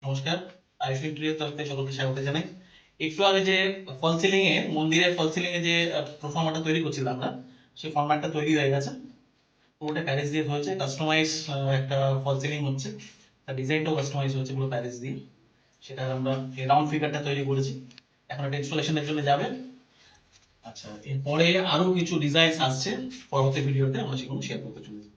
নমস্কার, আইফি ইন্টেরিয়র তরফ থেকে সকলকে স্বাগত জানাই। একটু আগে যে ফল সিলিং এ মন্দিরের ফল সিলিং এ যে প্রোফার্মাটা তৈরি করছিলাম আমরা, সেই ফরম্যাটটা তৈরি হয়ে গেছে। পুরোটা প্যারিস দিয়ে হয়েছে, কাস্টমাইজ একটা ফল সিলিং হচ্ছে। তার ডিজাইনটাও কাস্টমাইজ হচ্ছে পুরো প্যারিস দিয়ে। সেটা আমরা রাউন্ড ফিগারটা তৈরি করেছি, এখন এটা ইনস্টলেশনের জন্য যাবে। আচ্ছা, এরপরে আরো কিছু ডিজাইন আসছে, পরবর্তী ভিডিওতে আমরা সেগুলো শেয়ার করতে চলেছি।